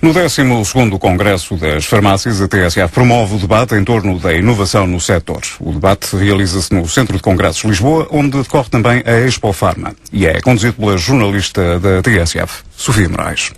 No 12º Congresso das Farmácias, a TSF promove o debate em torno da inovação no setor. O debate realiza-se no Centro de Congressos de Lisboa, onde decorre também a Expo Pharma, e é conduzido pela jornalista da TSF, Sofia Moraes.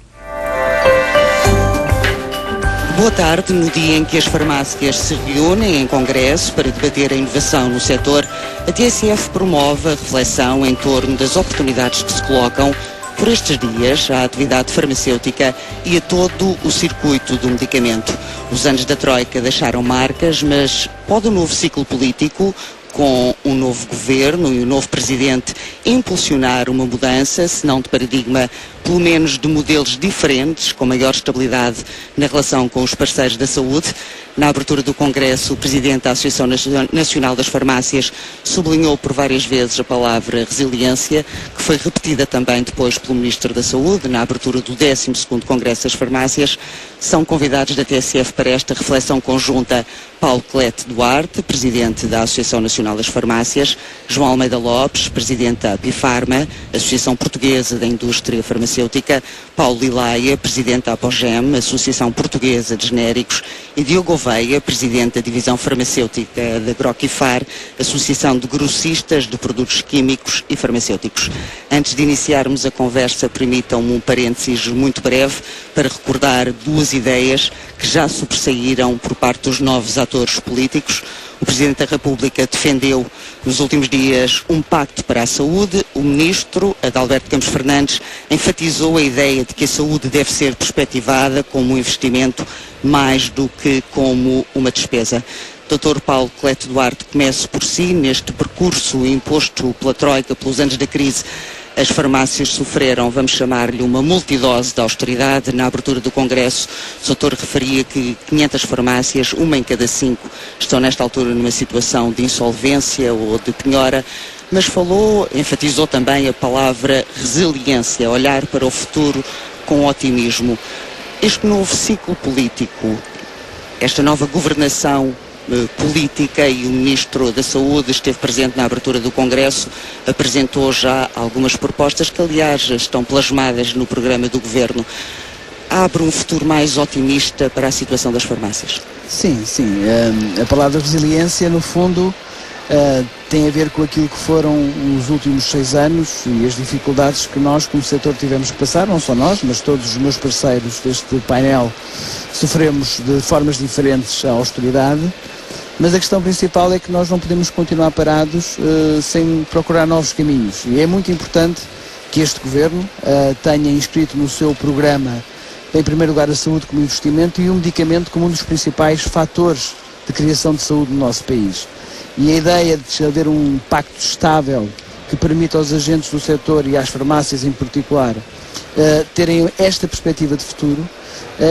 Boa tarde. No dia em que as farmácias se reúnem em congresso para debater a inovação no setor, a TSF promove a reflexão em torno das oportunidades que se colocam por estes dias à atividade farmacêutica e a todo o circuito do medicamento. Os anos da Troika deixaram marcas, mas pode o novo ciclo político, com um novo governo e um novo presidente, impulsionar uma mudança, se não de paradigma, pelo menos de modelos diferentes, com maior estabilidade na relação com os parceiros da saúde? Na abertura do Congresso, o presidente da Associação Nacional das Farmácias sublinhou por várias vezes a palavra resiliência, que foi repetida também depois pelo Ministro da Saúde, na abertura do 12º Congresso das Farmácias. São convidados da TSF para esta reflexão conjunta Paulo Clete Duarte, presidente da Associação Nacional das Farmácias, João Almeida Lopes, presidente da Apifarma, Associação Portuguesa da Indústria Farmacêutica, Paulo Lilaia, presidente da Apogem, Associação Portuguesa de Genéricos, e Diogo Veia, presidente da Divisão Farmacêutica da Groquifar, Associação de Grossistas de Produtos Químicos e Farmacêuticos. Antes de iniciarmos a conversa, permitam-me um parênteses muito breve para recordar duas ideias que já sobressaíram por parte dos novos atores políticos. O Presidente da República defendeu nos últimos dias um pacto para a saúde. O Ministro, Adalberto Campos Fernandes, enfatizou a ideia de que a saúde deve ser perspectivada como um investimento mais do que como uma despesa. Dr. Paulo Clete Duarte, comece por si. Neste percurso imposto pela Troika, pelos anos da crise, as farmácias sofreram, vamos chamar-lhe, uma multidose de austeridade. Na abertura do Congresso, o doutor referia que 500 farmácias, uma em cada 5, estão nesta altura numa situação de insolvência ou de penhora, mas enfatizou também a palavra resiliência, olhar para o futuro com otimismo. Este novo ciclo político, esta nova governação política, e o Ministro da Saúde esteve presente na abertura do Congresso, apresentou já algumas propostas que, aliás, estão plasmadas no programa do Governo. Abre um futuro mais otimista para a situação das farmácias? Sim. A palavra resiliência, no fundo, tem a ver com aquilo que foram os últimos 6 anos e as dificuldades que nós, como setor, tivemos que passar, não só nós, mas todos os meus parceiros deste painel, sofremos de formas diferentes a austeridade. Mas a questão principal é que nós não podemos continuar parados sem procurar novos caminhos. E é muito importante que este Governo tenha inscrito no seu programa, em primeiro lugar, a saúde como investimento e o medicamento como um dos principais fatores de criação de saúde no nosso país. E a ideia de haver um pacto estável que permita aos agentes do setor e às farmácias em particular terem esta perspectiva de futuro,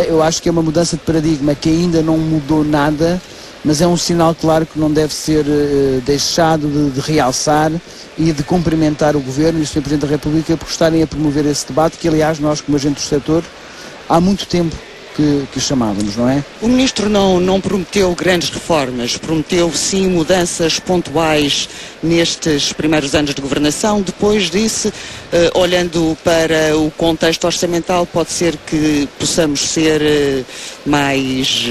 eu acho que é uma mudança de paradigma que ainda não mudou nada, mas é um sinal claro que não deve ser deixado de realçar e de cumprimentar o Governo e o Sr. Presidente da República por estarem a promover esse debate que, aliás, nós como agentes do setor, há muito tempo que chamávamos, não é? O Ministro não prometeu grandes reformas, prometeu sim mudanças pontuais nestes primeiros anos de governação. Depois disso, olhando para o contexto orçamental, pode ser que possamos ser mais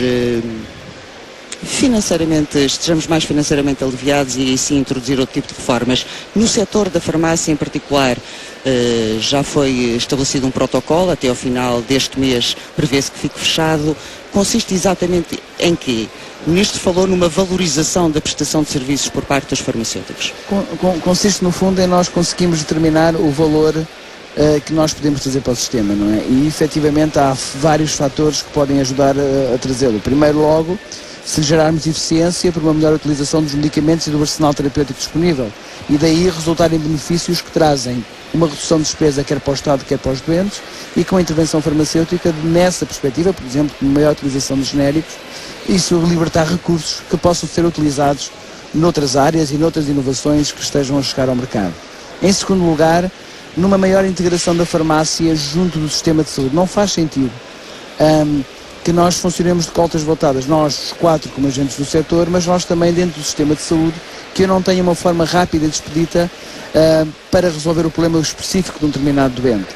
estejamos mais financeiramente aliviados e sim introduzir outro tipo de reformas. No setor da farmácia em particular, já foi estabelecido um protocolo, até ao final deste mês prevê-se que fique fechado. Consiste exatamente em quê? O Ministro falou numa valorização da prestação de serviços por parte dos farmacêuticos. Consiste no fundo em nós conseguirmos determinar o valor que nós podemos trazer para o sistema, não é? E efetivamente há vários fatores que podem ajudar a trazê-lo. Primeiro logo, se gerarmos eficiência por uma melhor utilização dos medicamentos e do arsenal terapêutico disponível, e daí resultarem benefícios que trazem uma redução de despesa quer para o Estado, quer para os doentes, e com a intervenção farmacêutica nessa perspectiva, por exemplo, de maior utilização de genéricos, isso libertar recursos que possam ser utilizados noutras áreas e noutras inovações que estejam a chegar ao mercado. Em segundo lugar, numa maior integração da farmácia junto do sistema de saúde. Não faz sentido que nós funcionemos de coltas voltadas, nós os 4 como agentes do setor, mas nós também dentro do sistema de saúde, que eu não tenha uma forma rápida e expedita para resolver o problema específico de um determinado doente.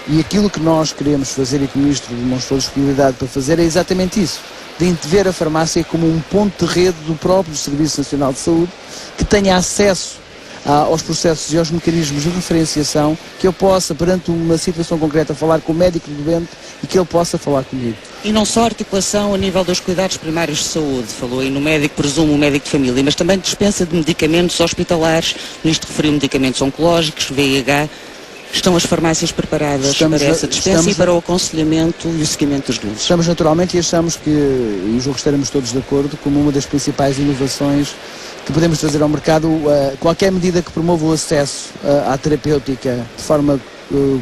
E aquilo que nós queremos fazer e que o Ministro demonstrou disponibilidade para fazer é exatamente isso, de ver a farmácia como um ponto de rede do próprio Serviço Nacional de Saúde, que tenha acesso aos processos e aos mecanismos de referenciação, que eu possa, perante uma situação concreta, falar com o médico do doente e que ele possa falar comigo. E não só articulação a nível dos cuidados primários de saúde, falou aí no médico, presumo o médico de família, mas também dispensa de medicamentos hospitalares, o Ministro referiu medicamentos oncológicos, VIH. Estão as farmácias preparadas para essa dispensa e para o aconselhamento e o seguimento dos doentes? Estamos naturalmente e achamos que, e julgo que estaremos todos de acordo, como uma das principais inovações que podemos trazer ao mercado, qualquer medida que promova o acesso à terapêutica de forma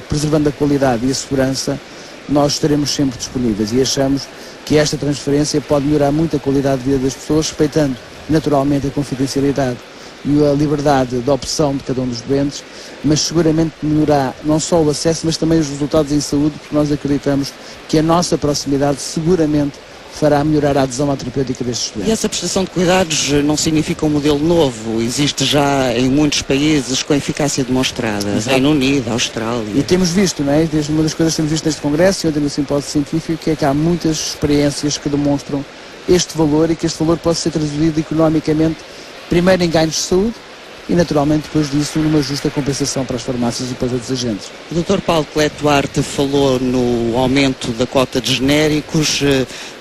preservando a qualidade e a segurança, nós estaremos sempre disponíveis e achamos que esta transferência pode melhorar muito a qualidade de vida das pessoas, respeitando naturalmente a confidencialidade e a liberdade de opção de cada um dos doentes, mas seguramente melhorar não só o acesso, mas também os resultados em saúde, porque nós acreditamos que a nossa proximidade seguramente fará melhorar a adesão à terapêutica destes doentes. E essa prestação de cuidados não significa um modelo novo? Existe já em muitos países com eficácia demonstrada, Reino Unido, Austrália. E temos visto, não é? Desde uma das coisas que temos visto neste congresso e ontem no simpósio científico, é que há muitas experiências que demonstram este valor e que este valor pode ser traduzido economicamente, primeiro em ganhos de saúde, e naturalmente depois disso numa justa compensação para as farmácias e para os outros agentes. O Dr. Paulo Cleto Duarte falou no aumento da cota de genéricos.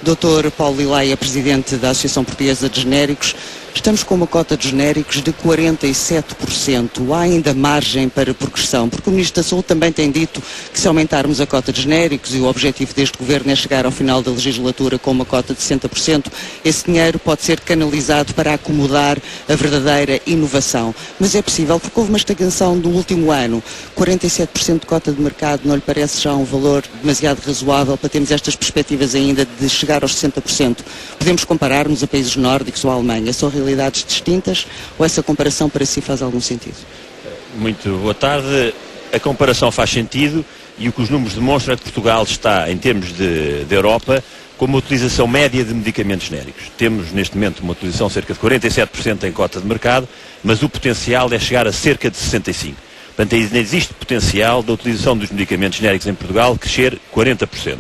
Dr. Paulo Lilaia, presidente da Associação Portuguesa de Genéricos, estamos com uma cota de genéricos de 47%. Há ainda margem para progressão, porque o Ministro da Saúde também tem dito que se aumentarmos a cota de genéricos, e o objetivo deste Governo é chegar ao final da legislatura com uma cota de 60%, esse dinheiro pode ser canalizado para acomodar a verdadeira inovação. Mas é possível, porque houve uma estagnação no último ano. 47% de cota de mercado não lhe parece já um valor demasiado razoável para termos estas perspectivas ainda de chegar aos 60%? Podemos comparar-nos a países nórdicos ou a Alemanha? São realidades distintas ou essa comparação para si faz algum sentido? Muito boa tarde. A comparação faz sentido e o que os números demonstram é que Portugal está, em termos de Europa, com uma utilização média de medicamentos genéricos. Temos neste momento uma utilização de cerca de 47% em cota de mercado, mas o potencial é chegar a cerca de 65%. Portanto, ainda existe potencial da utilização dos medicamentos genéricos em Portugal crescer 40%.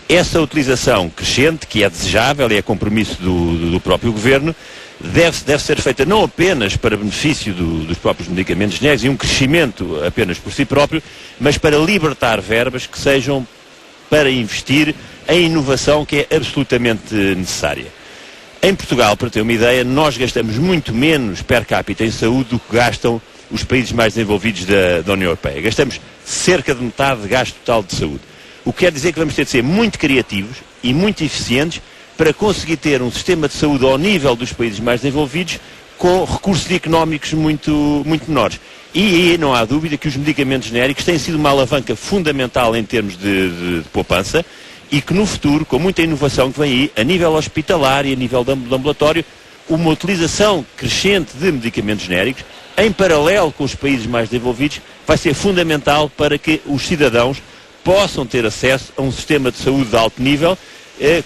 Essa utilização crescente, que é desejável e é compromisso do próprio Governo, deve ser feita não apenas para benefício dos próprios medicamentos genéricos e um crescimento apenas por si próprio, mas para libertar verbas que sejam para investir em inovação, que é absolutamente necessária. Em Portugal, para ter uma ideia, nós gastamos muito menos per capita em saúde do que gastam os países mais desenvolvidos da União Europeia. Gastamos cerca de metade de gasto total de saúde. O que quer dizer que vamos ter de ser muito criativos e muito eficientes para conseguir ter um sistema de saúde ao nível dos países mais desenvolvidos, com recursos económicos muito menores. E aí não há dúvida que os medicamentos genéricos têm sido uma alavanca fundamental em termos de poupança, e que no futuro, com muita inovação que vem aí, a nível hospitalar e a nível de ambulatório, uma utilização crescente de medicamentos genéricos, em paralelo com os países mais desenvolvidos, vai ser fundamental para que os cidadãos possam ter acesso a um sistema de saúde de alto nível,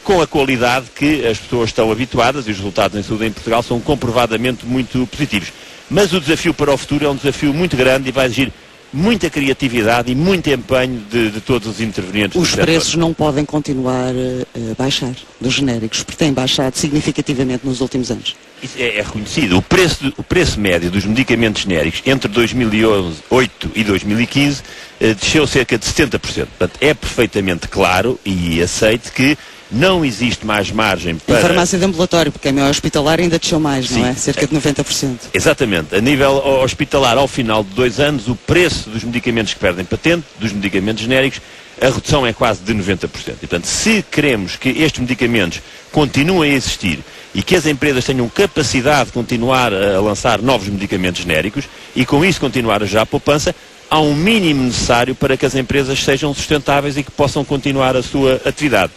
com a qualidade que as pessoas estão habituadas, e os resultados em saúde em Portugal são comprovadamente muito positivos. Mas o desafio para o futuro é um desafio muito grande e vai exigir muita criatividade e muito empenho de todos os intervenientes. Os preços não podem continuar a baixar dos genéricos, porque têm baixado significativamente nos últimos anos. Isso é reconhecido. O preço médio dos medicamentos genéricos entre 2008 e 2015 desceu cerca de 70%. Portanto, é perfeitamente claro e aceito que não existe mais margem para... Em farmácia de ambulatório, porque a minha hospitalar ainda desceu mais, não é? Cerca de 90%. Exatamente. A nível hospitalar, ao final de 2 anos, o preço dos medicamentos que perdem patente, dos medicamentos genéricos, a redução é quase de 90%. E, portanto, se queremos que estes medicamentos continuem a existir e que as empresas tenham capacidade de continuar a lançar novos medicamentos genéricos e com isso continuar a gerar poupança, há um mínimo necessário para que as empresas sejam sustentáveis e que possam continuar a sua atividade.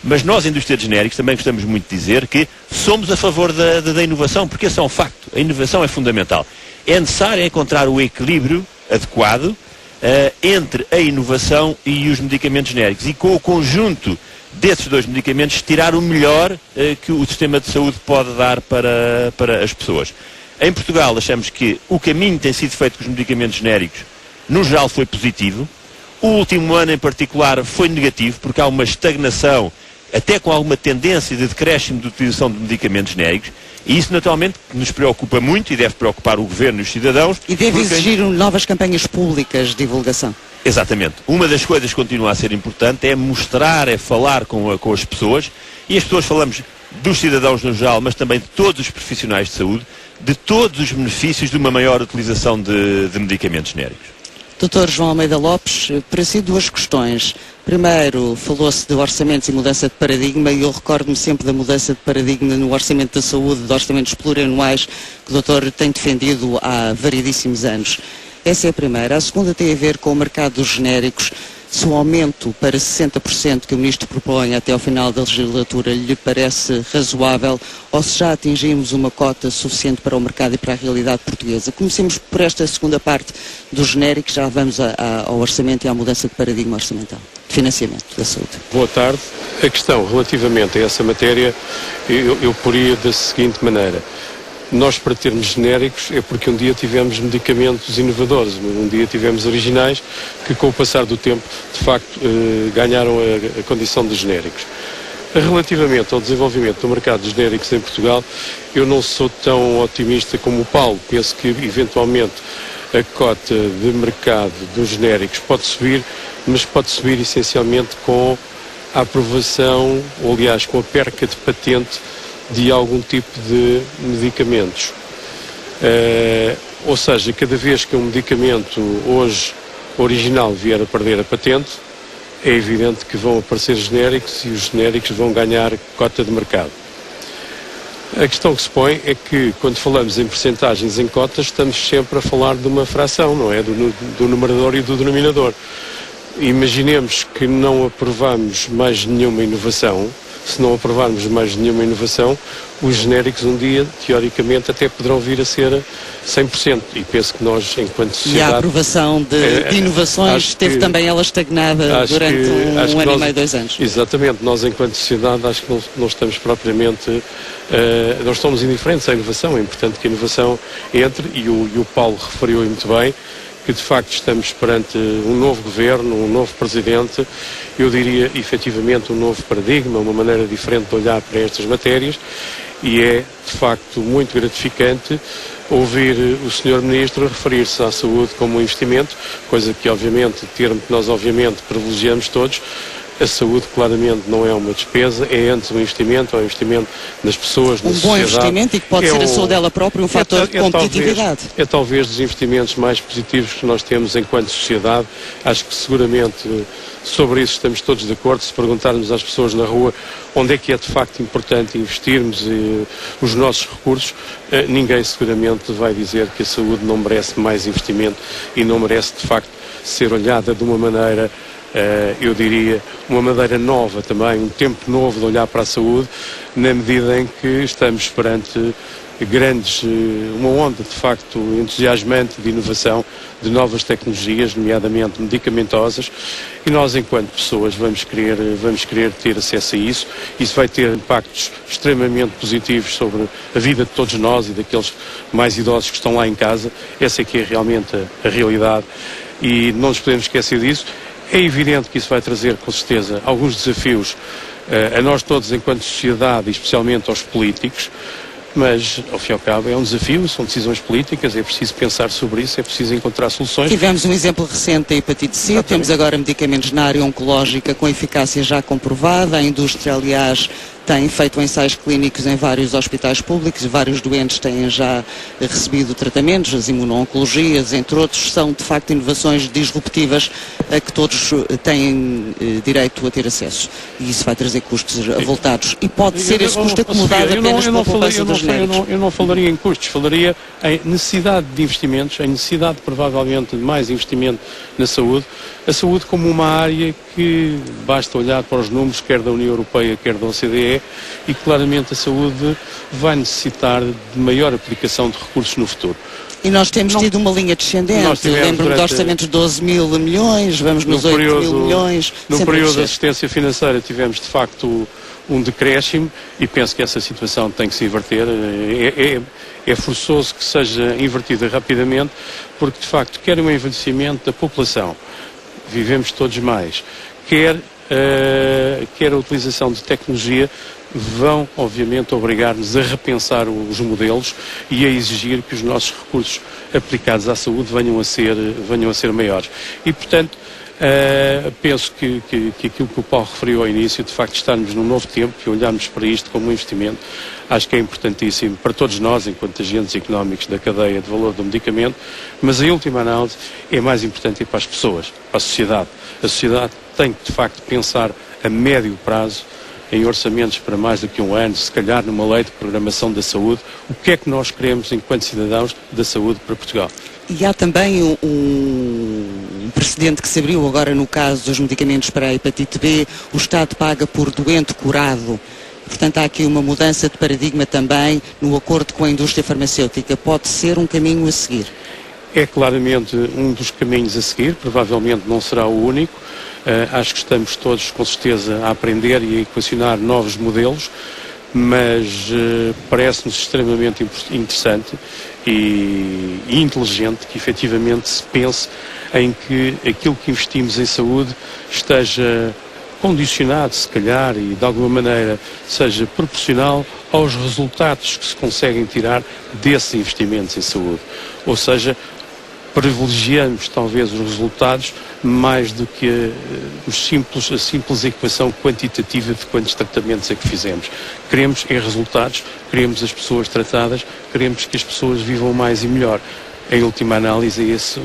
Mas nós, indústria de genéricos, também gostamos muito de dizer que somos a favor da inovação, porque esse é um facto. A inovação é fundamental. É necessário encontrar o equilíbrio adequado entre a inovação e os medicamentos genéricos. E com o conjunto desses dois medicamentos, tirar o melhor que o sistema de saúde pode dar para as pessoas. Em Portugal, achamos que o caminho que tem sido feito com os medicamentos genéricos, no geral, foi positivo. O último ano em particular foi negativo porque há uma estagnação, até com alguma tendência de decréscimo de utilização de medicamentos genéricos, e isso naturalmente nos preocupa muito e deve preocupar o Governo e os cidadãos. E deve exigir novas campanhas públicas de divulgação. Exatamente. Uma das coisas que continua a ser importante é mostrar, é falar com as pessoas, e as pessoas, falamos dos cidadãos no geral, mas também de todos os profissionais de saúde, de todos os benefícios de uma maior utilização de medicamentos genéricos. Dr. João Almeida Lopes, para si duas questões. Primeiro, falou-se de orçamentos e mudança de paradigma, e eu recordo-me sempre da mudança de paradigma no orçamento da saúde, de orçamentos plurianuais que o doutor tem defendido há variedíssimos anos. Essa é a primeira. A segunda tem a ver com o mercado dos genéricos. Se o aumento para 60% que o Ministro propõe até ao final da legislatura lhe parece razoável, ou se já atingimos uma cota suficiente para o mercado e para a realidade portuguesa. Comecemos por esta segunda parte dos genéricos, já vamos ao orçamento e à mudança de paradigma orçamental, de financiamento da saúde. Boa tarde. A questão relativamente a essa matéria, eu poria da seguinte maneira. Nós, para termos genéricos, é porque um dia tivemos medicamentos inovadores, um dia tivemos originais, que com o passar do tempo, de facto, ganharam a condição de genéricos. Relativamente ao desenvolvimento do mercado de genéricos em Portugal, eu não sou tão otimista como o Paulo. Penso que, eventualmente, a cota de mercado dos genéricos pode subir, mas pode subir essencialmente com a aprovação, ou aliás, com a perca de patente de algum tipo de medicamentos. Ou seja, cada vez que um medicamento hoje original vier a perder a patente, é evidente que vão aparecer genéricos e os genéricos vão ganhar cota de mercado. A questão que se põe é que, quando falamos em percentagens em cotas, estamos sempre a falar de uma fração, não é? Do numerador e do denominador. Imaginemos que não aprovamos mais nenhuma inovação. Se não aprovarmos mais nenhuma inovação, os genéricos um dia, teoricamente, até poderão vir a ser 100%. E penso que nós, enquanto sociedade... E a aprovação de inovações esteve também ela estagnada durante um ano e meio, 2 anos. Exatamente. Nós, enquanto sociedade, acho que não estamos propriamente... nós estamos indiferentes à inovação. É importante que a inovação entre, e o Paulo referiu muito bem, que de facto estamos perante um novo governo, um novo presidente, eu diria efetivamente um novo paradigma, uma maneira diferente de olhar para estas matérias, e é de facto muito gratificante ouvir o Sr. Ministro referir-se à saúde como um investimento, coisa que obviamente, termo que nós obviamente privilegiamos todos. A saúde claramente não é uma despesa, é antes um investimento nas pessoas, na sociedade. Um bom investimento e que pode ser a saúde dela própria um fator de competitividade. É talvez dos investimentos mais positivos que nós temos enquanto sociedade. Acho que seguramente sobre isso estamos todos de acordo. Se perguntarmos às pessoas na rua onde é que é de facto importante investirmos os nossos recursos, ninguém seguramente vai dizer que a saúde não merece mais investimento e não merece de facto ser olhada de uma maneira... eu diria, uma maneira nova também, um tempo novo de olhar para a saúde, na medida em que estamos perante uma onda de facto entusiasmante de inovação, de novas tecnologias, nomeadamente medicamentosas, e nós enquanto pessoas vamos querer ter acesso a isso. Isso vai ter impactos extremamente positivos sobre a vida de todos nós e daqueles mais idosos que estão lá em casa. Essa é que é realmente a realidade e não nos podemos esquecer disso. É evidente que isso vai trazer, com certeza, alguns desafios a nós todos enquanto sociedade e especialmente aos políticos, mas, ao fim e ao cabo, é um desafio, são decisões políticas, é preciso pensar sobre isso, é preciso encontrar soluções. Tivemos um exemplo recente da hepatite C, Exatamente. Temos agora medicamentos na área oncológica com eficácia já comprovada, a indústria, aliás, tem feito ensaios clínicos em vários hospitais públicos, vários doentes têm já recebido tratamentos, as imuno-oncologias, entre outros, são de facto inovações disruptivas a que todos têm direito a ter acesso. E isso vai trazer custos avultados. E pode ser esse custo acomodado apenas pela poupança dos genéricos. Eu não falaria em custos, falaria em necessidade de investimentos, em necessidade provavelmente de mais investimento na saúde. A saúde como uma área que basta olhar para os números, quer da União Europeia, quer da OCDE, e claramente a saúde vai necessitar de maior aplicação de recursos no futuro. E nós temos tido uma linha descendente. Lembro-me de orçamentos de 12 mil milhões, vamos nos 8 mil milhões. No período de assistência financeira tivemos de facto um decréscimo e penso que essa situação tem que se inverter. É forçoso que seja invertida rapidamente porque de facto quer um envelhecimento da população. vivemos todos mais, quer a utilização de tecnologia, vão, obviamente, obrigar-nos a repensar os modelos e a exigir que os nossos recursos aplicados à saúde venham a ser maiores. E, portanto, penso que aquilo que o Paulo referiu ao início, de facto estarmos num novo tempo e olharmos para isto como um investimento, acho que é importantíssimo para todos nós, enquanto agentes económicos da cadeia de valor do medicamento, mas em última análise é mais importante ir para as pessoas, para a sociedade. A sociedade tem que, de facto, pensar a médio prazo em orçamentos para mais do que um ano, se calhar numa lei de programação da saúde, o que é que nós queremos enquanto cidadãos da saúde para Portugal. E há também um precedente que se abriu agora no caso dos medicamentos para a hepatite B, o Estado paga por doente curado. Portanto, há aqui uma mudança de paradigma também no acordo com a indústria farmacêutica. Pode ser um caminho a seguir? É claramente um dos caminhos a seguir, provavelmente não será o único. Acho que estamos todos, com certeza, a aprender e a equacionar novos modelos, mas parece-nos extremamente interessante e inteligente que efetivamente se pense em que aquilo que investimos em saúde esteja condicionado, se calhar, e de alguma maneira seja proporcional aos resultados que se conseguem tirar desses investimentos em saúde. Ou seja, privilegiamos talvez os resultados mais do que a simples equação quantitativa de quantos tratamentos é que fizemos. Queremos resultados, queremos as pessoas tratadas, queremos que as pessoas vivam mais e melhor. Em última análise é esse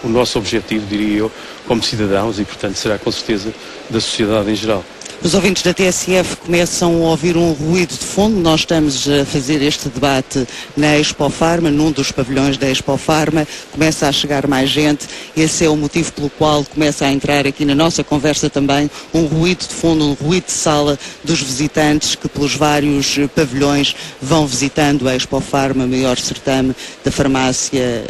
o nosso objetivo, diria eu, como cidadãos e, portanto, será com certeza da sociedade em geral. Os ouvintes da TSF começam a ouvir um ruído de fundo. Nós estamos a fazer este debate na Expo Pharma, num dos pavilhões da Expo Pharma. Começa a chegar mais gente. Esse é o motivo pelo qual começa a entrar aqui na nossa conversa também um ruído de fundo, um ruído de sala dos visitantes que pelos vários pavilhões vão visitando a Expo Pharma, maior certame da farmácia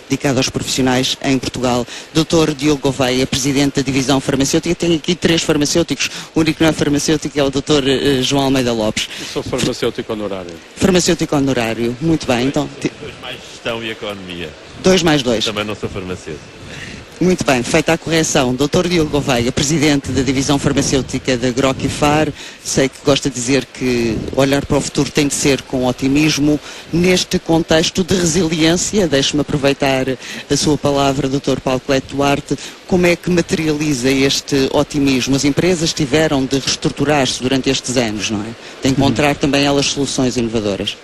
dedicado aos profissionais em Portugal. Dr. Diogo Gouveia, presidente da divisão farmacêutica. Tem aqui 3 farmacêuticos. O único que não é farmacêutico é o Dr. João Almeida Lopes. Eu sou farmacêutico honorário. Farmacêutico honorário, muito bem. Então, 2 mais gestão e economia. 2 mais 2. Também não sou farmacêutico. Muito bem, feita a correção. Dr. Diogo Gouveia, presidente da divisão farmacêutica da Groquifar, sei que gosta de dizer que olhar para o futuro tem de ser com otimismo. Neste contexto de resiliência, deixe-me aproveitar a sua palavra, Dr. Paulo Cleto Duarte, como é que materializa este otimismo? As empresas tiveram de reestruturar-se durante estes anos, não é? De encontrar também elas soluções inovadoras.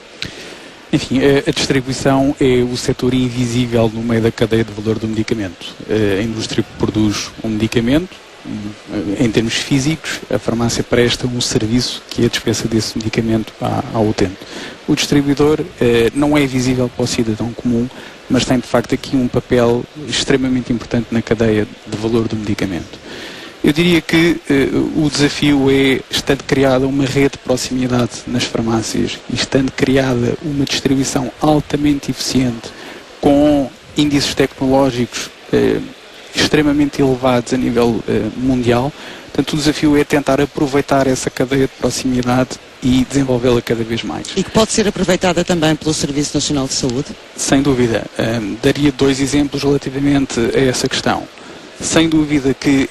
Enfim, a distribuição é o setor invisível no meio da cadeia de valor do medicamento. A indústria produz um medicamento, em termos físicos, a farmácia presta um serviço que é a dispensa desse medicamento ao utente. O distribuidor não é visível para o cidadão comum, mas tem de facto aqui um papel extremamente importante na cadeia de valor do medicamento. Eu diria que o desafio é, estando criada uma rede de proximidade nas farmácias e estando criada uma distribuição altamente eficiente, com índices tecnológicos extremamente elevados a nível mundial, portanto o desafio é tentar aproveitar essa cadeia de proximidade e desenvolvê-la cada vez mais. E que pode ser aproveitada também pelo Serviço Nacional de Saúde? Sem dúvida. Daria 2 exemplos relativamente a essa questão. Sem dúvida que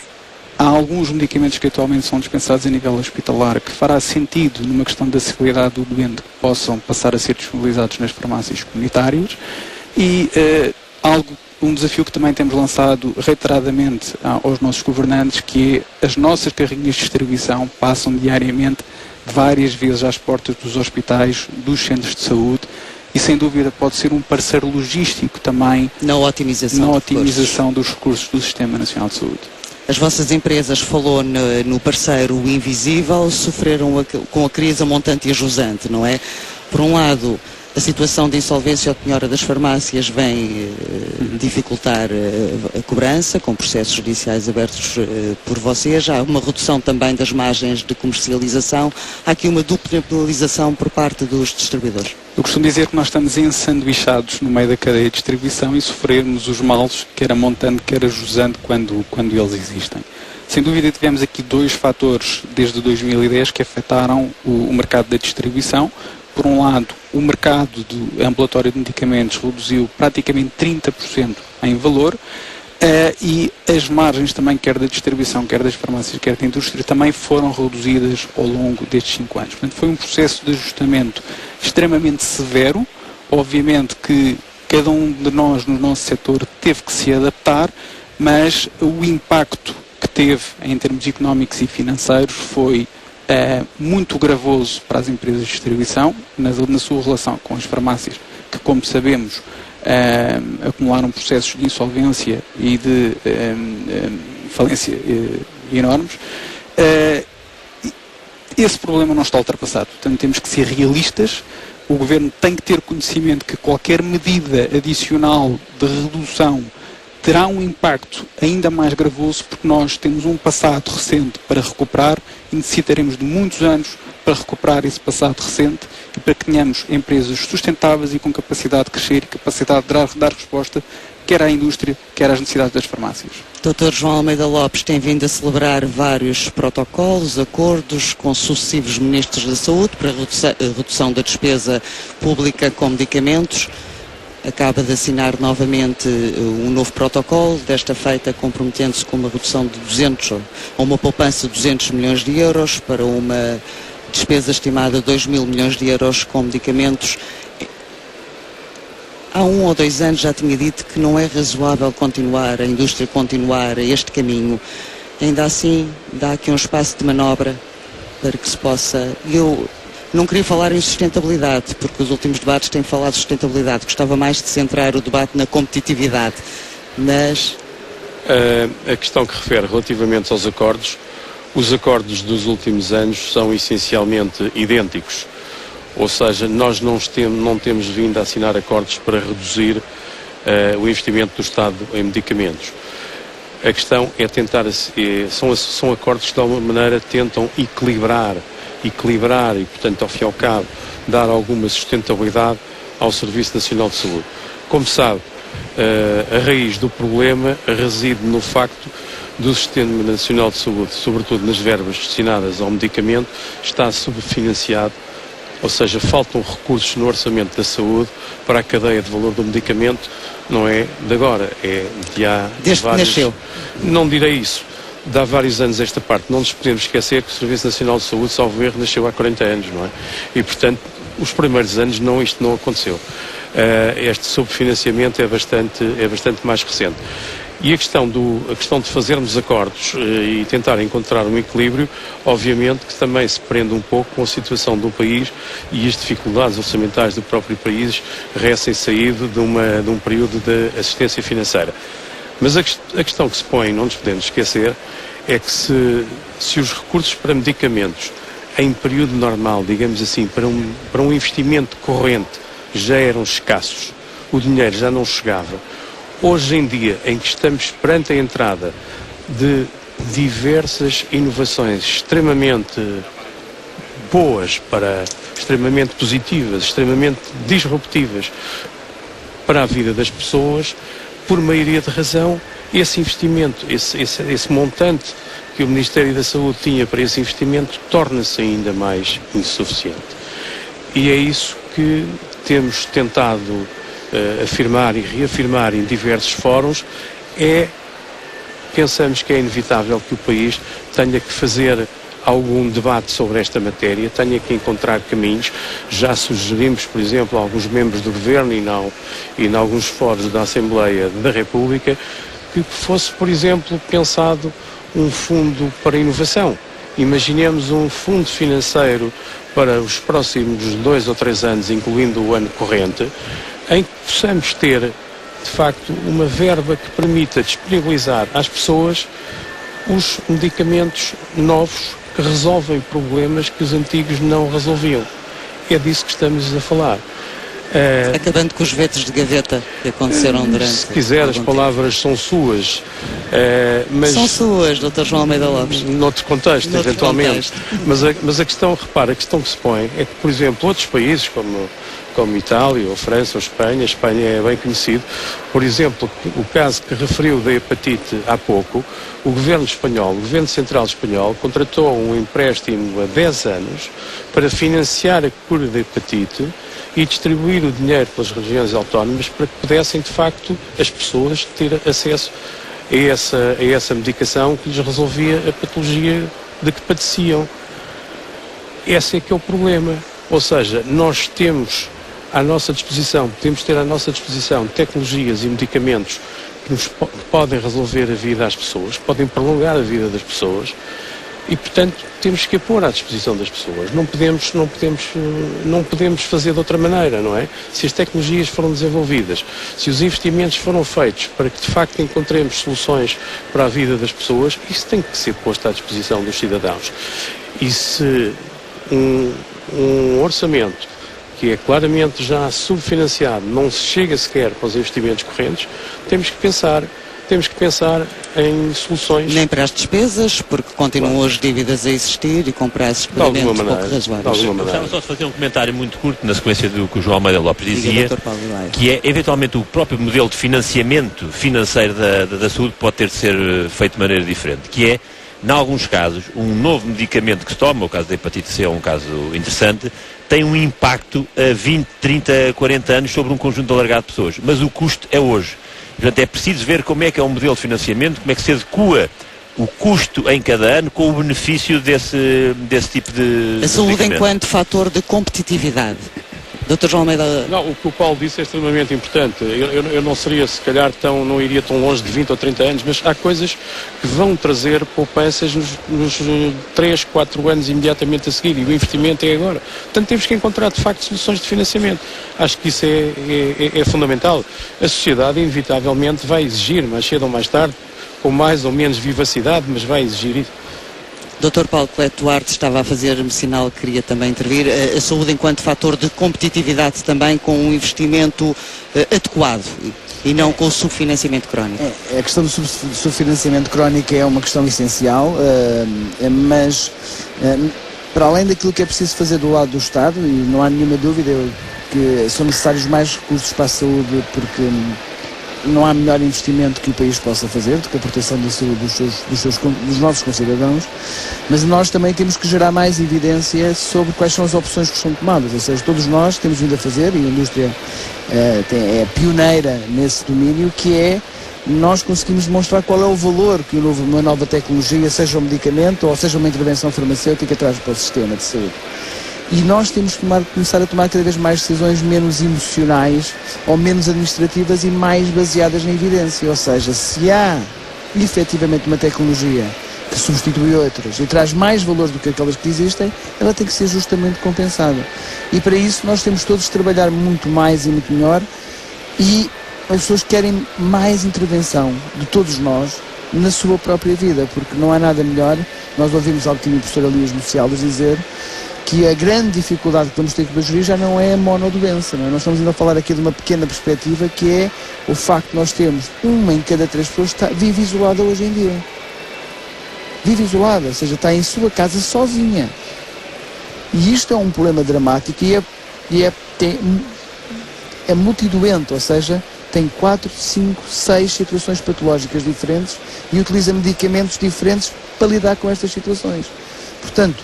há alguns medicamentos que atualmente são dispensados a nível hospitalar que fará sentido, numa questão da acessibilidade do doente, que possam passar a ser disponibilizados nas farmácias comunitárias e um desafio que também temos lançado reiteradamente aos nossos governantes, que é as nossas carrinhas de distribuição passam diariamente várias vezes às portas dos hospitais, dos centros de saúde e sem dúvida pode ser um parceiro logístico também na otimização dos recursos do Sistema Nacional de Saúde. As vossas empresas, falou no parceiro invisível, sofreram com a crise a montante e a jusante, não é? Por um lado, a situação de insolvência ou de penhora das farmácias vem dificultar a cobrança, com processos judiciais abertos por vocês. Há uma redução também das margens de comercialização. Há aqui uma dupla penalização por parte dos distribuidores. Eu costumo dizer que nós estamos ensanduichados no meio da cadeia de distribuição e sofrermos os males, quer a montante, quer a jusante, quando eles existem. Sem dúvida tivemos aqui 2 fatores desde 2010 que afetaram o mercado da distribuição. Por um lado, o mercado do ambulatório de medicamentos reduziu praticamente 30% em valor E as margens também, quer da distribuição, quer das farmácias, quer da indústria, também foram reduzidas ao longo destes 5 anos. Portanto, foi um processo de ajustamento extremamente severo. Obviamente que cada um de nós no nosso setor teve que se adaptar, mas o impacto que teve em termos económicos e financeiros foi muito gravoso para as empresas de distribuição, na sua relação com as farmácias, que, como sabemos, acumularam processos de insolvência e de falência enormes. Esse problema não está ultrapassado, portanto temos que ser realistas. O Governo tem que ter conhecimento que qualquer medida adicional de redução terá um impacto ainda mais gravoso, porque nós temos um passado recente para recuperar e necessitaremos de muitos anos para recuperar esse passado recente e para que tenhamos empresas sustentáveis e com capacidade de crescer e capacidade de dar resposta quer à indústria, quer às necessidades das farmácias. Dr. João Almeida Lopes tem vindo a celebrar vários protocolos, acordos com sucessivos ministros da Saúde para a redução da despesa pública com medicamentos. Acaba de assinar novamente um novo protocolo, desta feita comprometendo-se com uma redução de 200, ou uma poupança de 200 milhões de euros para uma despesa estimada de 2 mil milhões de euros com medicamentos. Há 1 ou 2 anos já tinha dito que não é razoável a indústria continuar a este caminho. Ainda assim, dá aqui um espaço de manobra para que se possa... Eu não queria falar em sustentabilidade, porque os últimos debates têm falado de sustentabilidade. Gostava mais de centrar o debate na competitividade, mas... A questão que refere relativamente aos acordos, os acordos dos últimos anos são essencialmente idênticos. Ou seja, nós não temos vindo a assinar acordos para reduzir o investimento do Estado em medicamentos. A questão é tentar, são acordos que de alguma maneira tentam equilibrar e, portanto, ao fim e ao cabo, dar alguma sustentabilidade ao Serviço Nacional de Saúde. Como sabe, a raiz do problema reside no facto do Sistema Nacional de Saúde, sobretudo nas verbas destinadas ao medicamento, está subfinanciado. Ou seja, faltam recursos no orçamento da saúde para a cadeia de valor do medicamento, não é de agora, é de há desde vários... que nasceu. Não direi isso, de há vários anos esta parte. Não nos podemos esquecer que o Serviço Nacional de Saúde, salvo erro, nasceu há 40 anos, não é? E, portanto, os primeiros anos isto não aconteceu. Este subfinanciamento é bastante mais recente. E a questão de fazermos acordos e tentar encontrar um equilíbrio, obviamente que também se prende um pouco com a situação do país e as dificuldades orçamentais do próprio país recém-saído de um período de assistência financeira. Mas a questão que se põe, não nos podemos esquecer, é que se os recursos para medicamentos em período normal, digamos assim, para um investimento corrente já eram escassos, o dinheiro já não chegava. Hoje em dia, em que estamos perante a entrada de diversas inovações extremamente boas, extremamente positivas, extremamente disruptivas para a vida das pessoas, por maioria de razão, esse investimento, esse montante que o Ministério da Saúde tinha para esse investimento torna-se ainda mais insuficiente. E é isso que temos tentado afirmar e reafirmar em diversos fóruns. Pensamos que é inevitável que o país tenha que fazer algum debate sobre esta matéria, tenha que encontrar caminhos. Já sugerimos, por exemplo, a alguns membros do Governo e em alguns fóruns da Assembleia da República que fosse, por exemplo, pensado um fundo para inovação. Imaginemos um fundo financeiro para os próximos 2 ou 3 anos, incluindo o ano corrente, em que possamos ter, de facto, uma verba que permita disponibilizar às pessoas os medicamentos novos que resolvem problemas que os antigos não resolviam. É disso que estamos a falar. Acabando com os vetos de gaveta que aconteceram durante... Se quiser, as palavras são suas. Mas são suas, Dr. João Almeida Lopes. Noutro contexto, eventualmente. Mas a questão, repara, a questão que se põe é que, por exemplo, outros países como Itália, ou França, ou Espanha, a Espanha é bem conhecido, por exemplo, o caso que referiu da hepatite há pouco, o Governo Central Espanhol, contratou um empréstimo a 10 anos para financiar a cura da hepatite e distribuir o dinheiro pelas regiões autónomas para que pudessem, de facto, as pessoas ter acesso a essa medicação que lhes resolvia a patologia de que padeciam. Esse é que é o problema. Ou seja, nós temos à nossa disposição, podemos ter à nossa disposição tecnologias e medicamentos que podem resolver a vida às pessoas, que podem prolongar a vida das pessoas e, portanto, temos que a pôr à disposição das pessoas. Não podemos fazer de outra maneira, não é? Se as tecnologias foram desenvolvidas, se os investimentos foram feitos para que, de facto, encontremos soluções para a vida das pessoas, isso tem que ser posto à disposição dos cidadãos. E se um orçamento que é claramente já subfinanciado, não se chega sequer para os investimentos correntes, temos que pensar em soluções. Nem para as despesas, porque continuam as dívidas a existir e com prazos de pagamento pouco razoáveis. Gostava só de fazer um comentário muito curto na sequência do que o João Almeida Lopes dizia, que é, eventualmente, o próprio modelo de financiamento financeiro da saúde pode ter de ser feito de maneira diferente, que é, em alguns casos, um novo medicamento que se toma, o caso da hepatite C é um caso interessante, tem um impacto a 20, 30, 40 anos sobre um conjunto alargado de pessoas, mas o custo é hoje. Portanto, é preciso ver como é que é um modelo de financiamento, como é que se adequa o custo em cada ano com o benefício desse tipo de a saúde enquanto fator de competitividade. Dr. João Almeida... Não, o que o Paulo disse é extremamente importante. Eu não seria, se calhar, não iria tão longe de 20 ou 30 anos, mas há coisas que vão trazer poupanças nos 3, 4 anos imediatamente a seguir, e o investimento é agora. Portanto, temos que encontrar, de facto, soluções de financiamento. Acho que isso é fundamental. A sociedade, inevitavelmente, vai exigir, mais cedo ou mais tarde, com mais ou menos vivacidade, mas vai exigir isso. Dr. Paulo Cleto Duarte estava a fazer-me sinal que queria também intervir. A saúde enquanto fator de competitividade também com um investimento adequado e não com o subfinanciamento crónico. A questão do subfinanciamento crónico é uma questão essencial, mas para além daquilo que é preciso fazer do lado do Estado, e não há nenhuma dúvida que são necessários mais recursos para a saúde, porque não há melhor investimento que o país possa fazer do que a proteção da saúde dos nossos concidadãos, mas nós também temos que gerar mais evidência sobre quais são as opções que são tomadas, ou seja, todos nós temos vindo a fazer, e a indústria é pioneira nesse domínio, que é nós conseguimos demonstrar qual é o valor que uma nova tecnologia, seja um medicamento ou seja uma intervenção farmacêutica, traz para o sistema de saúde. E nós temos que começar a tomar cada vez mais decisões menos emocionais ou menos administrativas e mais baseadas na evidência. Ou seja, se há efetivamente uma tecnologia que substitui outras e traz mais valor do que aquelas que existem, ela tem que ser justamente compensada. E para isso nós temos todos de trabalhar muito mais e muito melhor, e as pessoas querem mais intervenção de todos nós na sua própria vida, porque não há nada melhor. Nós ouvimos há bocadinho o professor Elias Lucialos dizer que a grande dificuldade que vamos ter que gerir já não é a monodoença, não é? Nós estamos ainda a falar aqui de uma pequena perspectiva, que é o facto de nós termos 1 em cada 3 pessoas que vive isolada hoje em dia. Vive isolada, ou seja, está em sua casa sozinha. E isto é um problema dramático e é multidoente, ou seja, tem 4, 5, 6 situações patológicas diferentes e utiliza medicamentos diferentes para lidar com estas situações. Portanto,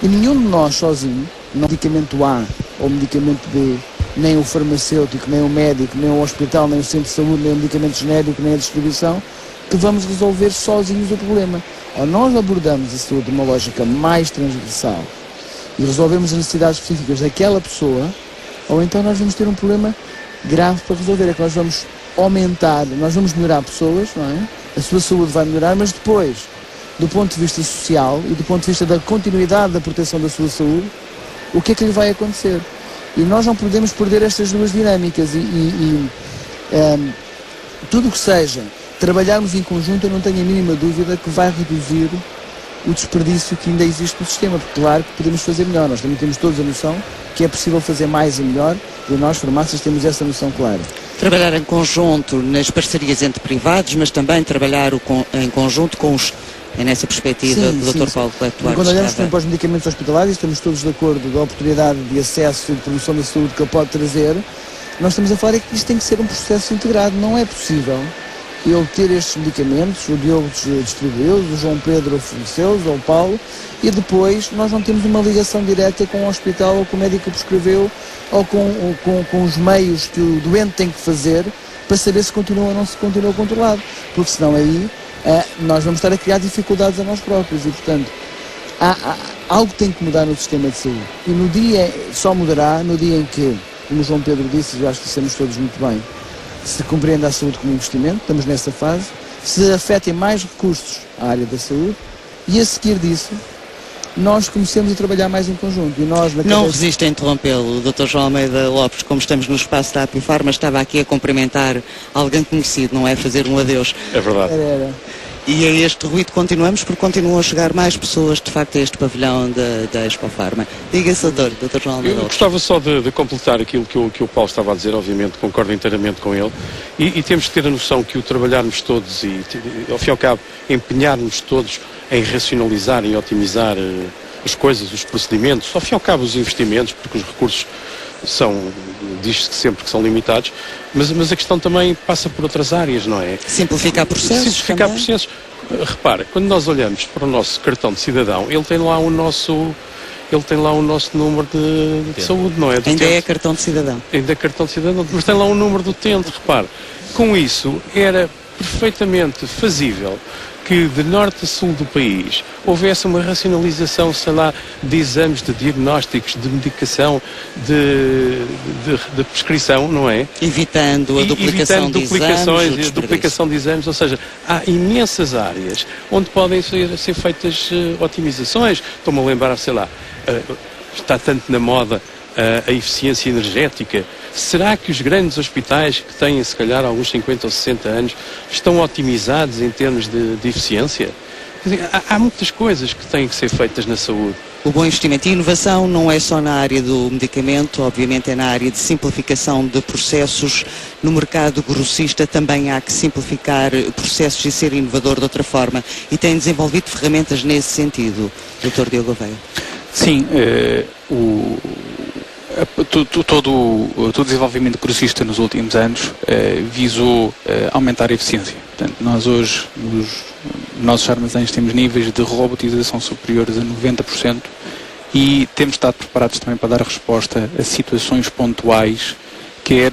e nenhum de nós sozinho, nem o medicamento A ou o medicamento B, nem o farmacêutico, nem o médico, nem o hospital, nem o centro de saúde, nem o medicamento genérico, nem a distribuição, que vamos resolver sozinhos o problema. Ou nós abordamos a saúde de uma lógica mais transversal e resolvemos as necessidades específicas daquela pessoa, ou então nós vamos ter um problema grave para resolver. É que nós vamos aumentar, nós vamos melhorar pessoas, não é? A sua saúde vai melhorar, mas depois, do ponto de vista social e do ponto de vista da continuidade da proteção da sua saúde, o que é que lhe vai acontecer? E nós não podemos perder estas duas dinâmicas tudo o que seja trabalharmos em conjunto, eu não tenho a mínima dúvida que vai reduzir o desperdício que ainda existe no sistema, porque claro que podemos fazer melhor, nós também temos todos a noção que é possível fazer mais e melhor, e nós, farmácias, temos essa noção clara. Trabalhar em conjunto nas parcerias entre privados, mas também trabalhar em conjunto com os... É nessa perspectiva do Dr. Paulo Cleto Duarte. Quando olhamos para os medicamentos hospitalares, estamos todos de acordo da oportunidade de acesso e de promoção da saúde que ele pode trazer. Nós estamos a falar que isto tem que ser um processo integrado. Não é possível ele ter estes medicamentos, o Diogo distribuiu-os, o João Pedro forneceu-os, ou o Paulo, e depois nós não temos uma ligação direta com o hospital ou com o médico que prescreveu, ou com os meios que o doente tem que fazer para saber se continua ou não se continua controlado, porque senão aí nós vamos estar a criar dificuldades a nós próprios e, portanto, algo tem que mudar no sistema de saúde. E no dia, só mudará no dia em que, como o João Pedro disse, eu acho que dissemos todos muito bem, se compreenda a saúde como investimento, estamos nessa fase, se afetem mais recursos à área da saúde e a seguir disso, nós comecemos a trabalhar mais em conjunto. E nós, não resisto a interrompê-lo, o Dr. João Almeida Lopes, como estamos no espaço da Apifarma, estava aqui a cumprimentar alguém conhecido, não é fazer um adeus. É verdade. Era. E a este ruído continuamos, porque continuam a chegar mais pessoas, de facto, a este pavilhão da Expofarma. Diga-se, Dr. João Almeida Eu Lopes. gostava só de completar aquilo que o Paulo estava a dizer, obviamente, concordo inteiramente com ele, e temos que ter a noção que o trabalharmos todos e, ao fim e ao cabo, empenharmos todos em racionalizar e otimizar as coisas, os procedimentos, ao fim e ao cabo os investimentos, porque os recursos diz-se sempre que são limitados, mas a questão também passa por outras áreas, não é? Simplificar processos. Simplificar também. processos. Repara, quando nós olhamos para o nosso cartão de cidadão, ele tem lá o nosso número de saúde, não é? Ainda é cartão de cidadão. Ainda é cartão de cidadão, mas tem lá o número do utente, repara. Com isso, era perfeitamente fazível que de norte a sul do país houvesse uma racionalização, sei lá, de exames, de diagnósticos, de medicação, de prescrição, não é? Evitando a duplicação de exames. Duplicação de exames, ou seja, há imensas áreas onde podem ser feitas otimizações. Estou-me a lembrar, sei lá, está tanto na moda a eficiência energética. Será que os grandes hospitais que têm, se calhar, alguns 50 ou 60 anos, estão otimizados em termos de eficiência? Quer dizer, há muitas coisas que têm que ser feitas na saúde. O bom investimento e inovação não é só na área do medicamento, obviamente é na área de simplificação de processos. No mercado grossista também há que simplificar processos e ser inovador de outra forma. E tem desenvolvido ferramentas nesse sentido, Dr. Diogo Gouveia. Sim, todo o desenvolvimento grossista nos últimos anos visou aumentar a eficiência. Portanto, nós hoje, nos nossos armazéns, temos níveis de robotização superiores a 90% e temos estado preparados também para dar resposta a situações pontuais, quer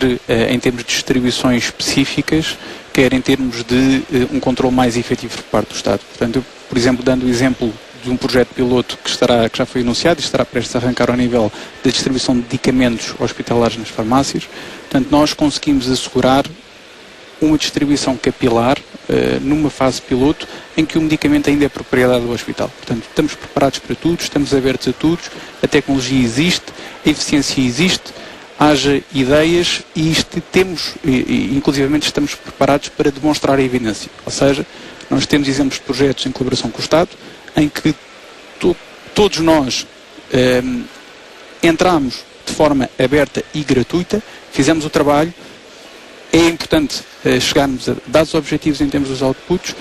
em termos de distribuições específicas, quer em termos de um controle mais efetivo por parte do Estado. Portanto, eu, por exemplo, dando o exemplo de um projeto piloto que já foi anunciado e estará prestes a arrancar ao nível da distribuição de medicamentos hospitalares nas farmácias. Portanto, nós conseguimos assegurar uma distribuição capilar numa fase piloto em que o medicamento ainda é propriedade do hospital. Portanto, estamos preparados para tudo, estamos abertos a tudo, a tecnologia existe, a eficiência existe, haja ideias e inclusivamente estamos preparados para demonstrar a evidência. Ou seja, nós temos exemplos de projetos em colaboração com o Estado, em que todos nós entramos de forma aberta e gratuita, fizemos o trabalho. É importante chegarmos a dados objetivos em termos dos outputs.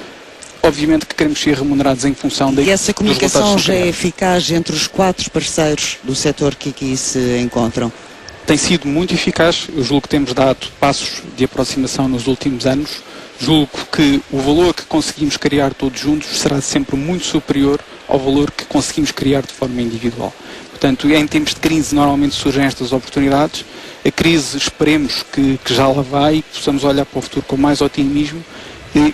Obviamente que queremos ser remunerados em função E essa comunicação já é eficaz entre os 4 parceiros do setor que aqui se encontram? Tem sido muito eficaz. Eu julgo que temos dado passos de aproximação nos últimos anos. Julgo que o valor que conseguimos criar todos juntos será sempre muito superior ao valor que conseguimos criar de forma individual. Portanto, em tempos de crise normalmente surgem estas oportunidades. A crise esperemos que já lá vai e possamos olhar para o futuro com mais otimismo.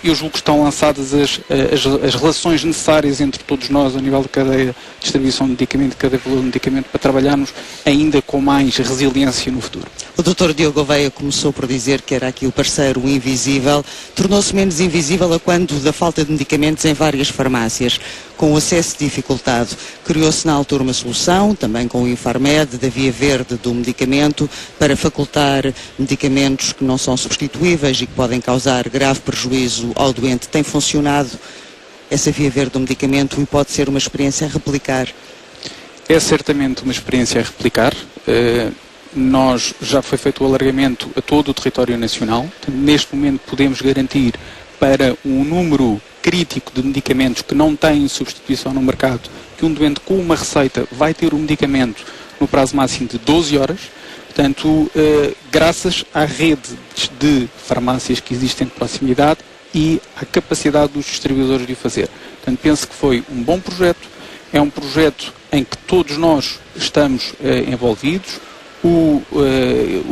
Eu julgo que estão lançadas as relações necessárias entre todos nós a nível de cadeia de distribuição de medicamento, de cadeia de valor de medicamento, para trabalharmos ainda com mais resiliência no futuro. O Dr. Diogo Gouveia começou por dizer que era aqui o parceiro invisível. Tornou-se menos invisível a quando da falta de medicamentos em várias farmácias, com o acesso dificultado. Criou-se na altura uma solução, também com o Infarmed, da via verde do medicamento, para facultar medicamentos que não são substituíveis e que podem causar grave prejuízo ao doente. Tem funcionado essa via verde do medicamento e pode ser uma experiência a replicar? É certamente uma experiência a replicar. Já foi feito o alargamento a todo o território nacional. Neste momento podemos garantir para um número crítico de medicamentos que não têm substituição no mercado, que um doente com uma receita vai ter o medicamento no prazo máximo de 12 horas. Portanto, graças à rede de farmácias que existem de proximidade e à capacidade dos distribuidores de o fazer. Portanto, penso que foi um bom projeto, é um projeto em que todos nós estamos envolvidos. o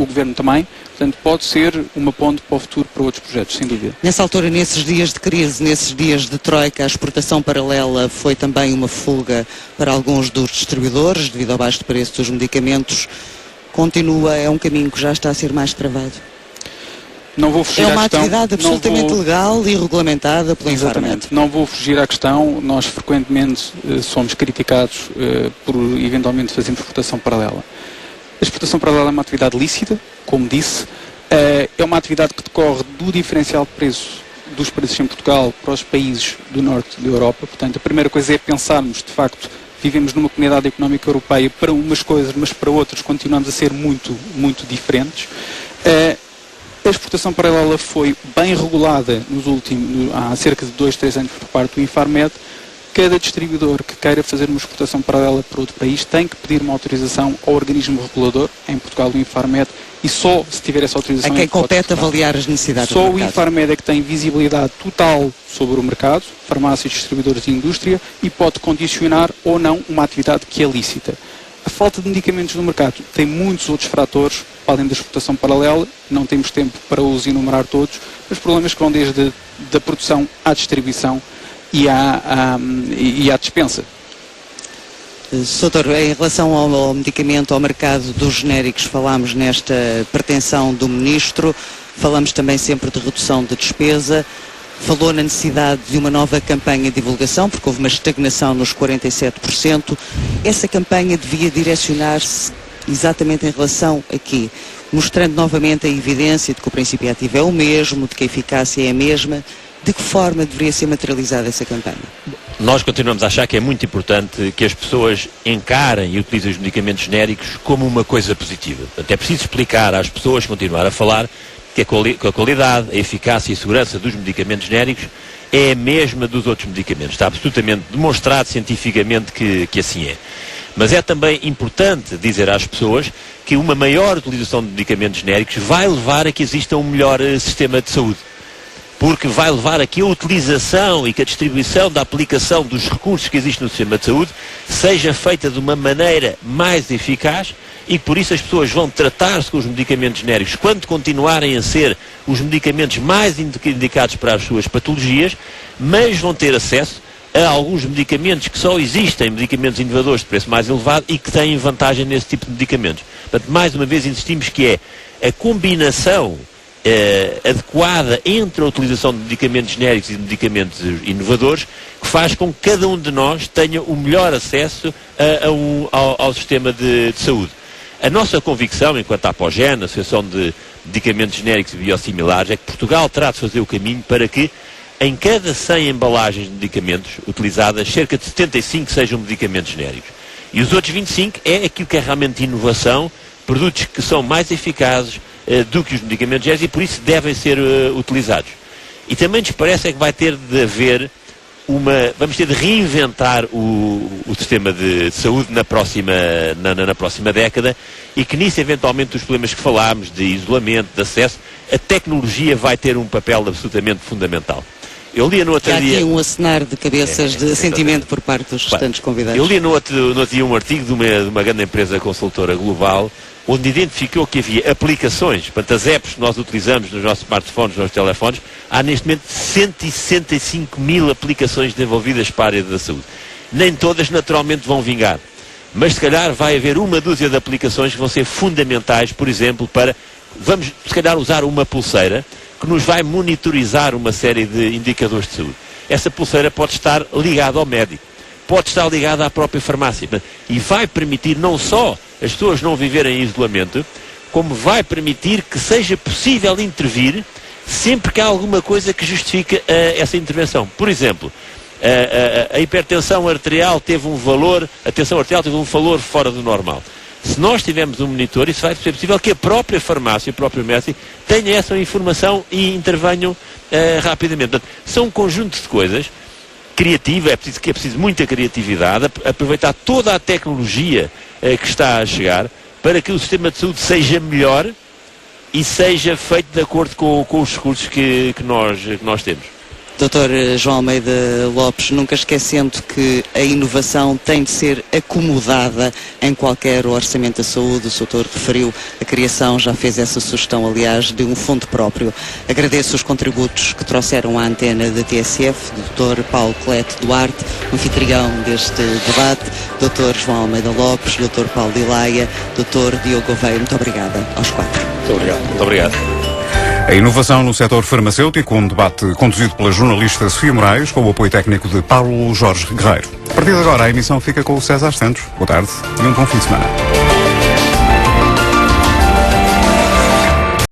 Governo também. Portanto, pode ser uma ponte para o futuro para outros projetos, sem dúvida. Nessa altura, nesses dias de crise, nesses dias de troika, a exportação paralela foi também uma fuga para alguns dos distribuidores, devido ao baixo preço dos medicamentos. Continua, é um caminho que já está a ser mais travado. Não vou fugir é uma à questão, atividade absolutamente legal e regulamentada pelo Infarmed. Não vou fugir à questão. Nós frequentemente somos criticados por eventualmente fazermos exportação paralela. A exportação paralela é uma atividade lícita, como disse, é uma atividade que decorre do diferencial de preço dos preços em Portugal para os países do norte da Europa. Portanto, a primeira coisa é pensarmos, de facto, vivemos numa comunidade económica europeia para umas coisas, mas para outras continuamos a ser muito, muito diferentes. A exportação paralela foi bem regulada há cerca de 2-3 anos por parte do Infarmed. Cada distribuidor que queira fazer uma exportação paralela para outro país tem que pedir uma autorização ao organismo regulador, em Portugal o Infarmed, e só se tiver essa autorização... A quem compete avaliar as necessidades do mercado. mercado. Só o Infarmed é que tem visibilidade total sobre o mercado, farmácias, distribuidores e indústria, e pode condicionar ou não uma atividade que é lícita. A falta de medicamentos no mercado tem muitos outros fatores, além da exportação paralela, não temos tempo para os enumerar todos, mas problemas que vão desde a produção à distribuição e à dispensa. Doutor, em relação ao medicamento, ao mercado dos genéricos, falámos nesta pretensão do Ministro, falamos também sempre de redução de despesa, falou na necessidade de uma nova campanha de divulgação, porque houve uma estagnação nos 47%. Essa campanha devia direcionar-se exatamente em relação a quê? Mostrando novamente a evidência de que o princípio ativo é o mesmo, de que a eficácia é a mesma. De que forma deveria ser materializada essa campanha? Nós continuamos a achar que é muito importante que as pessoas encarem e utilizem os medicamentos genéricos como uma coisa positiva. Até preciso explicar às pessoas, continuar a falar, que a qualidade, a eficácia e a segurança dos medicamentos genéricos é a mesma dos outros medicamentos. Está absolutamente demonstrado cientificamente que assim é. Mas é também importante dizer às pessoas que uma maior utilização de medicamentos genéricos vai levar a que exista um melhor sistema de saúde. Porque vai levar a que a utilização e que a distribuição da aplicação dos recursos que existem no sistema de saúde seja feita de uma maneira mais eficaz e por isso as pessoas vão tratar-se com os medicamentos genéricos quando continuarem a ser os medicamentos mais indicados para as suas patologias, mas vão ter acesso a alguns medicamentos que só existem, medicamentos inovadores de preço mais elevado e que têm vantagem nesse tipo de medicamentos. Portanto, mais uma vez insistimos que é a combinação adequada entre a utilização de medicamentos genéricos e de medicamentos inovadores que faz com que cada um de nós tenha o melhor acesso ao sistema de saúde. A nossa convicção, enquanto Apogen, Associação de Medicamentos Genéricos e Biosimilares, é que Portugal terá de fazer o caminho para que em cada 100 embalagens de medicamentos utilizadas, cerca de 75 sejam medicamentos genéricos. E os outros 25 é aquilo que é realmente inovação, produtos que são mais eficazes do que os medicamentos genéricos e por isso devem ser utilizados. E também nos parece é que vai ter de haver vamos ter de reinventar o sistema de saúde na próxima década e que nisso eventualmente os problemas que falámos de isolamento, de acesso, a tecnologia vai ter um papel absolutamente fundamental. Eu li no outro dia... Há aqui um acenar de cabeças de sentimento por parte dos restantes convidados. Eu li no outro dia um artigo de uma grande empresa consultora global onde identificou que havia aplicações, portanto as apps que nós utilizamos nos nossos smartphones, nos nossos telefones, há neste momento 165 mil aplicações desenvolvidas para a área da saúde. Nem todas naturalmente vão vingar, mas se calhar vai haver uma dúzia de aplicações que vão ser fundamentais, por exemplo, para, vamos se calhar usar uma pulseira que nos vai monitorizar uma série de indicadores de saúde. Essa pulseira pode estar ligada ao médico, pode estar ligada à própria farmácia e vai permitir não só as pessoas não viverem em isolamento, como vai permitir que seja possível intervir sempre que há alguma coisa que justifique essa intervenção. Por exemplo, a hipertensão arterial teve um valor, a tensão arterial teve um valor fora do normal. Se nós tivermos um monitor, isso vai ser possível que a própria farmácia, o próprio médico, tenha essa informação e intervenham rapidamente. Portanto, são um conjunto de coisas criativa, é preciso muita criatividade, aproveitar toda a tecnologia que está a chegar para que o sistema de saúde seja melhor e seja feito de acordo com os recursos que nós temos. Dr. João Almeida Lopes, nunca esquecendo que a inovação tem de ser acomodada em qualquer orçamento da saúde. O Sr. referiu a criação, já fez essa sugestão, aliás, de um fundo próprio. Agradeço os contributos que trouxeram à antena da TSF, do Dr. Paulo Clete Duarte, anfitrião deste debate, Dr. João Almeida Lopes, Dr. Paulo Dilaia, Dr. Diogo Gouveia. Muito obrigada aos quatro. Muito obrigado. Muito obrigado. A inovação no setor farmacêutico, um debate conduzido pela jornalista Sofia Moraes, com o apoio técnico de Paulo Jorge Guerreiro. A partir de agora, a emissão fica com o César Santos. Boa tarde e um bom fim de semana.